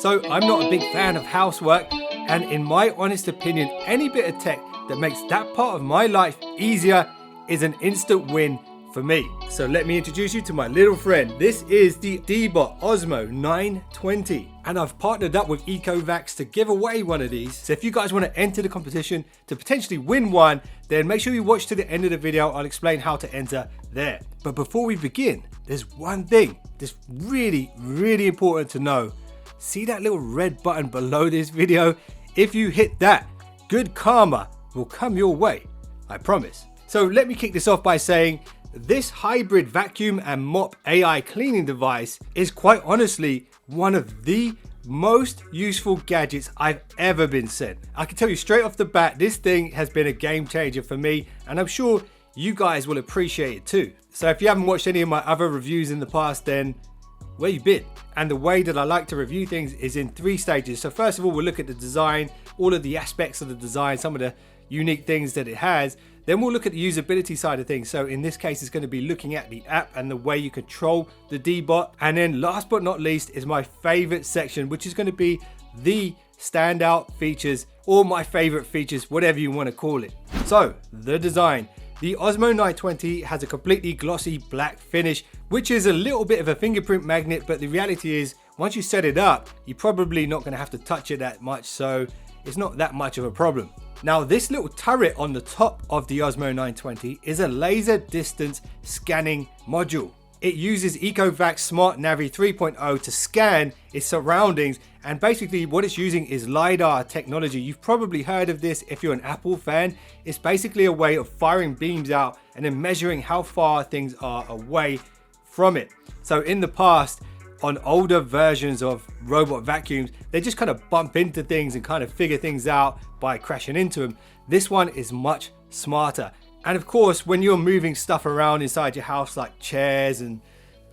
So I'm not a big fan of housework, and in my honest opinion, any bit of tech that makes that part of my life easier is an instant win for me. So let me introduce you to my little friend. This is the Deebot Osmo 920, and I've partnered up with Ecovacs to give away one of these. So if you guys want to enter the competition to potentially win one, then make sure you watch to the end of the video. I'll explain how to enter there. But before we begin, there's one thing that's really important to know. See that little red button below this video? If you hit that, good karma will come your way, I promise. So let me kick this off by saying this hybrid vacuum and mop AI cleaning device is quite honestly one of the most useful gadgets I've ever been sent. I can tell you straight off the bat, this thing has been a game changer for me, and I'm sure you guys will appreciate it too. So if you haven't watched any of my other reviews in the past, then where you been? And the way that I like to review things is in 3 stages. So first of all, we'll look at the design, all of the aspects of the design, some of the unique things that it has. Then we'll look at the usability side of things. So in this case, it's going to be looking at the app and the way you control the Deebot. And then last but not least is my favorite section, which is going to be the standout features, or my favorite features, whatever you want to call it. So the design. The Osmo 920 has a completely glossy black finish, which is a little bit of a fingerprint magnet, but the reality is once you set it up, you're probably not going to have to touch it that much, so it's not that much of a problem. Now this little turret on the top of the Osmo 920 is a laser distance scanning module. It uses Ecovacs Smart Navi 3.0 to scan its surroundings, and basically what it's using is LiDAR technology. You've probably heard of this if you're an Apple fan. It's basically a way of firing beams out and then measuring how far things are away from it. So in the past, on older versions of robot vacuums, they just kind of bump into things and kind of figure things out by crashing into them. This one is much smarter. And of course, when you're moving stuff around inside your house, like chairs and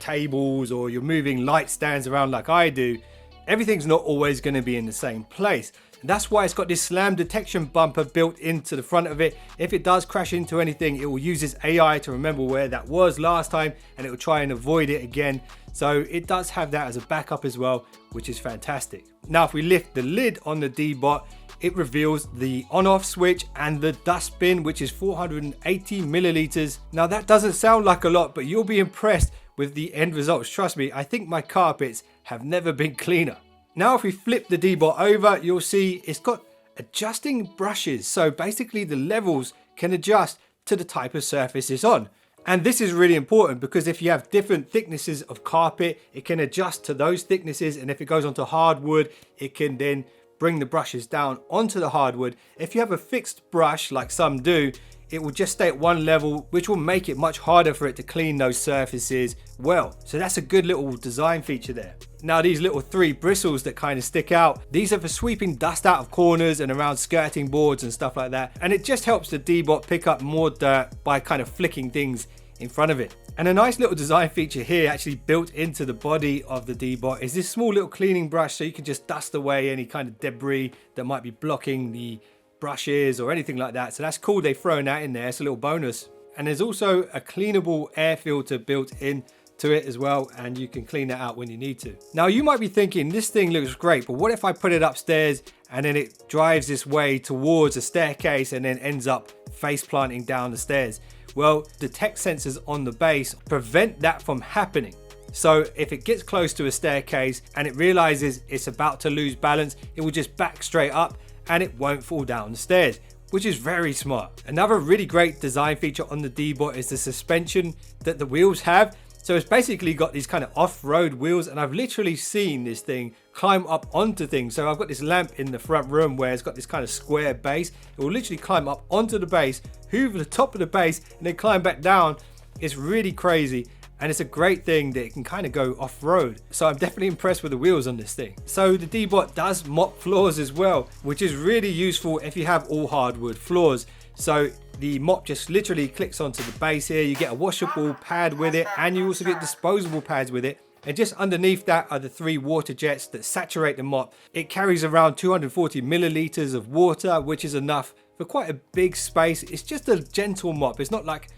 tables, or you're moving light stands around like I do, everything's not always going to be in the same place. And that's why it's got this slam detection bumper built into the front of it. If it does crash into anything, it will use its AI to remember where that was last time, and it will try and avoid it again. So it does have that as a backup as well, which is fantastic. Now, if we lift the lid on the Deebot, it reveals the on-off switch and the dustbin, which is 480 milliliters. Now that doesn't sound like a lot, but you'll be impressed with the end results. Trust me, I think my carpets have never been cleaner. Now if we flip the Deebot over, you'll see it's got adjusting brushes. So basically the levels can adjust to the type of surface it's on. And this is really important because if you have different thicknesses of carpet, it can adjust to those thicknesses. And if it goes onto hardwood, it can then bring the brushes down onto the hardwood. If you have a fixed brush like some do, it will just stay at one level, which will make it much harder for it to clean those surfaces well. So that's a good little design feature there. Now these little 3 bristles that kind of stick out, these are for sweeping dust out of corners and around skirting boards and stuff like that. And it just helps the Deebot pick up more dirt by kind of flicking things in front of it. And a nice little design feature here, actually built into the body of the Deebot, is this small little cleaning brush, so you can just dust away any kind of debris that might be blocking the brushes or anything like that. So that's cool, they've thrown that in there. It's a little bonus. And there's also a cleanable air filter built into it as well, and you can clean that out when you need to. Now you might be thinking, this thing looks great, but what if I put it upstairs and then it drives this way towards a staircase and then ends up face planting down the stairs? Well, the tech sensors on the base prevent that from happening. So if it gets close to a staircase and it realizes it's about to lose balance, it will just back straight up and it won't fall down the stairs, which is very smart. Another really great design feature on the Deebot is the suspension that the wheels have. So it's basically got these kind of off-road wheels, and I've literally seen this thing climb up onto things. So I've got this lamp in the front room where it's got this kind of square base. It will literally climb up onto the base, hoover the top of the base, and then climb back down. It's really crazy, and it's a great thing that it can kind of go off-road. So I'm definitely impressed with the wheels on this thing. So the Deebot does mop floors as well, which is really useful if you have all hardwood floors. So the mop just literally clicks onto the base here. You get a washable pad with it, and you also get disposable pads with it. And just underneath that are the 3 water jets that saturate the mop. It carries around 240 milliliters of water, which is enough for quite a big space. It's just a gentle mop. It's not like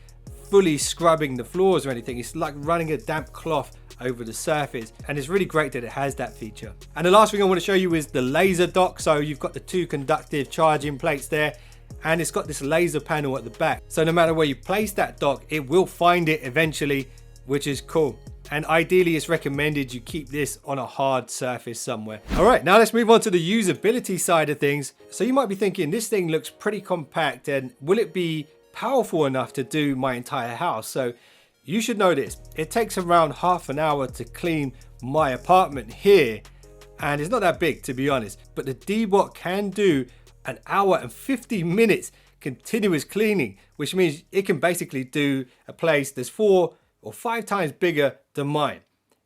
fully scrubbing the floors or anything. It's like running a damp cloth over the surface, and it's really great that it has that feature. And the last thing I want to show you is the laser dock. So you've got the 2 conductive charging plates there, and it's got this laser panel at the back. So no matter where you place that dock, it will find it eventually, which is cool. And ideally it's recommended you keep this on a hard surface somewhere. All right, now let's move on to the usability side of things. So you might be thinking, this thing looks pretty compact, and will it be powerful enough to do my entire house? So you should know this. It takes around half an hour to clean my apartment here, and it's not that big, to be honest. But the Deebot can do an hour and 50 minutes continuous cleaning, which means it can basically do a place that's 4 or 5 times bigger than mine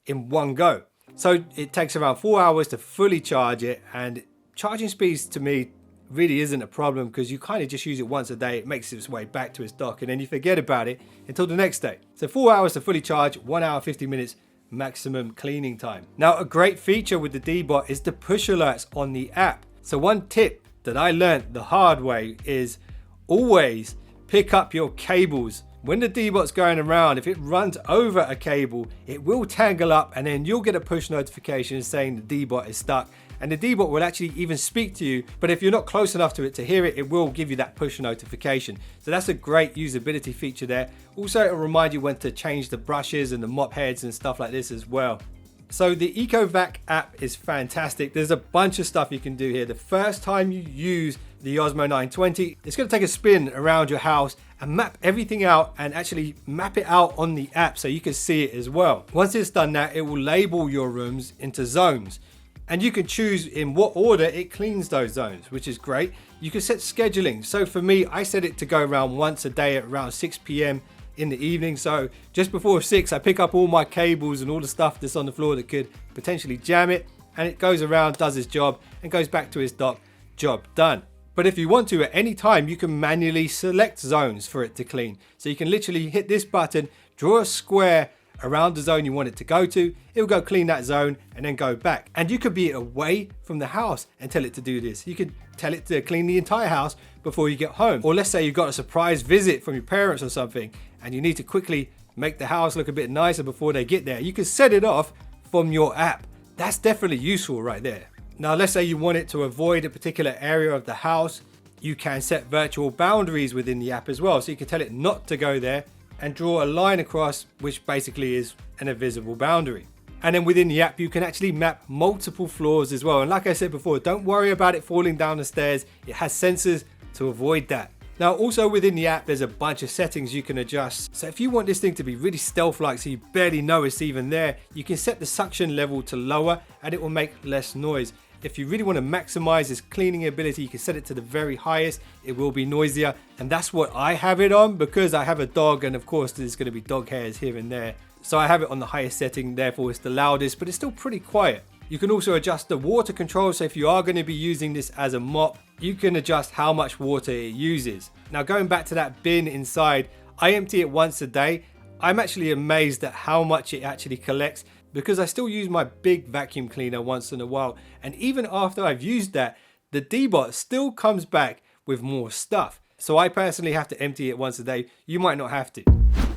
in one go. So it takes around 4 hours to fully charge it, and charging speeds to me really isn't a problem because you kind of just use it once a day. It makes its way back to its dock, and then you forget about it until the next day. So 4 hours to fully charge, 1 hour 50 minutes maximum cleaning time. Now, a great feature with the Deebot is the push alerts on the app. So one tip that I learned the hard way is always pick up your cables. When the Deebot's going around, if it runs over a cable, it will tangle up, and then you'll get a push notification saying the Deebot is stuck. And the Deebot will actually even speak to you, but if you're not close enough to it to hear it, it will give you that push notification. So that's a great usability feature there. Also, it'll remind you when to change the brushes and the mop heads and stuff like this as well. So the EcoVac app is fantastic. There's a bunch of stuff you can do here. The first time you use the Osmo 920, it's going to take a spin around your house and map everything out, and actually map it out on the app so you can see it as well. Once it's done that, it will label your rooms into zones, and you can choose in what order it cleans those zones, which is great. You can set scheduling. So for me, I set it to go around once a day at around 6 p.m. in the evening. So just before 6, I pick up all my cables and all the stuff that's on the floor that could potentially jam it, and it goes around, does its job, and goes back to its dock. Job done. But if you want to, at any time, you can manually select zones for it to clean. So you can literally hit this button, draw a square around the zone you want it to go to. It'll go clean that zone and then go back. And you could be away from the house and tell it to do this. You could tell it to clean the entire house before you get home. Or let's say you've got a surprise visit from your parents or something, and you need to quickly make the house look a bit nicer before they get there. You can set it off from your app. That's definitely useful right there. Now, let's say you want it to avoid a particular area of the house. You can set virtual boundaries within the app as well. So you can tell it not to go there and draw a line across, which basically is an invisible boundary. And then within the app, you can actually map multiple floors as well. And like I said before, don't worry about it falling down the stairs. It has sensors to avoid that. Now, also within the app, there's a bunch of settings you can adjust. So if you want this thing to be really stealth-like so you barely know it's even there, you can set the suction level to lower and it will make less noise. If you really want to maximize its cleaning ability, you can set it to the very highest. It will be noisier. And that's what I have it on because I have a dog, and of course there's going to be dog hairs here and there. So I have it on the highest setting, therefore it's the loudest, but it's still pretty quiet. You can also adjust the water control. So if you are going to be using this as a mop, you can adjust how much water it uses. Now, going back to that bin inside, I empty it once a day. I'm actually amazed at how much it actually collects, because I still use my big vacuum cleaner once in a while. And even after I've used that, the Deebot still comes back with more stuff. So I personally have to empty it once a day. You might not have to.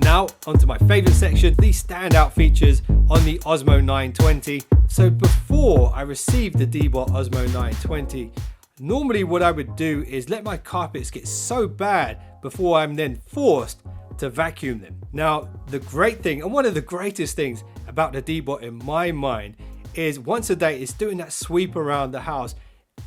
Now, onto my favorite section, the standout features on the Osmo 920. So before I received the Deebot Osmo 920, normally what I would do is let my carpets get so bad before I'm then forced to vacuum them. Now, the great thing, and one of the greatest things about the Deebot in my mind, is once a day it's doing that sweep around the house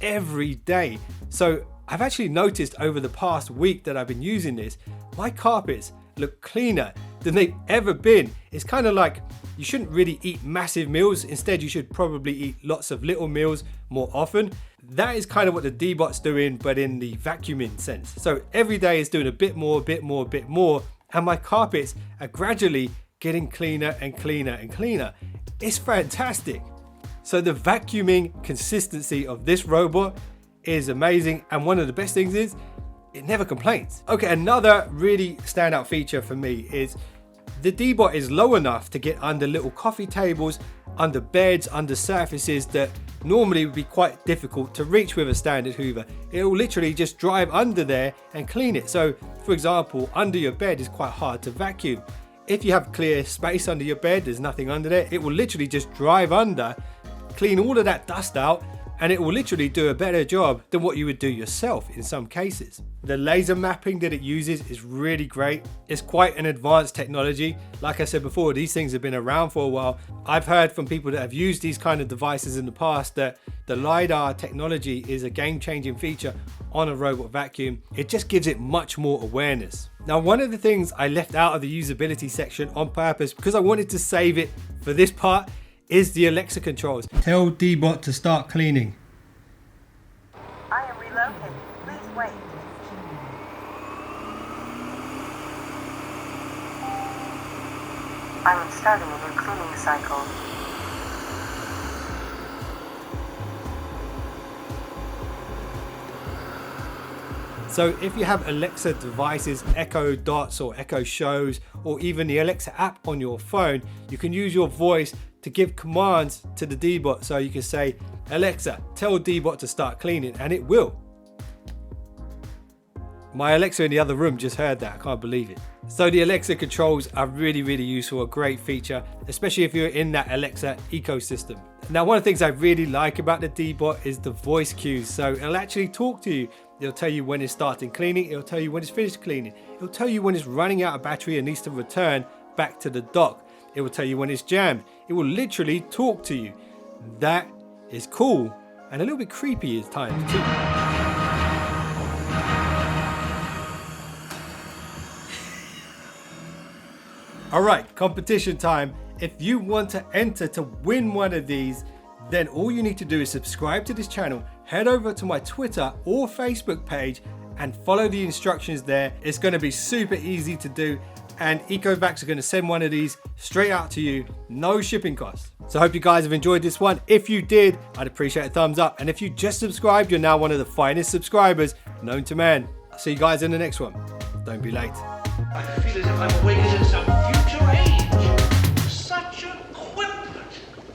every day. So I've actually noticed over the past week that I've been using this, my carpets look cleaner than they've ever been. It's kind of like you shouldn't really eat massive meals. Instead, you should probably eat lots of little meals more often. That is kind of what the Deebot's doing, but in the vacuuming sense. So every day it's doing a bit more, and my carpets are gradually getting cleaner and cleaner and cleaner. It's fantastic. So the vacuuming consistency of this robot is amazing, and one of the best things is it never complains. Okay, another really standout feature for me is the Deebot is low enough to get under little coffee tables, under beds, under surfaces that normally would be quite difficult to reach with a standard Hoover. It will literally just drive under there and clean it. So for example, under your bed is quite hard to vacuum. if you have clear space under your bed, there's nothing under there, it will literally just drive under, clean all of that dust out, and it will literally do a better job than what you would do yourself in some cases. The laser mapping that it uses is really great. It's quite an advanced technology. Like I said before, these things have been around for a while. I've heard from people that have used these kind of devices in the past that the LiDAR technology is a game-changing feature on a robot vacuum. It just gives it much more awareness. Now, one of the things I left out of the usability section on purpose because I wanted to save it for this part is the Alexa controls. Tell Deebot to start cleaning. I am relocating. Please wait. I am starting a new cleaning cycle. So if you have Alexa devices, Echo Dots or Echo Shows, or even the Alexa app on your phone, you can use your voice to give commands to the Deebot. So you can say, Alexa, tell Deebot to start cleaning, and it will. My Alexa in the other room just heard that. I can't believe it. So the Alexa controls are really, really useful, a great feature, especially if you're in that Alexa ecosystem. Now, one of the things I really like about the Deebot is the voice cues. So it'll actually talk to you. It'll tell you when it's starting cleaning. It'll tell you when it's finished cleaning. It'll tell you when it's running out of battery and needs to return back to the dock. It will tell you when it's jammed. It will literally talk to you. That is cool and a little bit creepy at times too. All right, competition time. If you want to enter to win one of these, then all you need to do is subscribe to this channel, head over to my Twitter or Facebook page and follow the instructions there. It's going to be super easy to do, and Ecovacs are going to send one of these straight out to you, no shipping costs. So I hope you guys have enjoyed this one. If you did, I'd appreciate a thumbs up. And if you just subscribed, you're now one of the finest subscribers known to man. I'll see you guys in the next one. Don't be late. I feel as if I'm awakened in some future age. Such a quick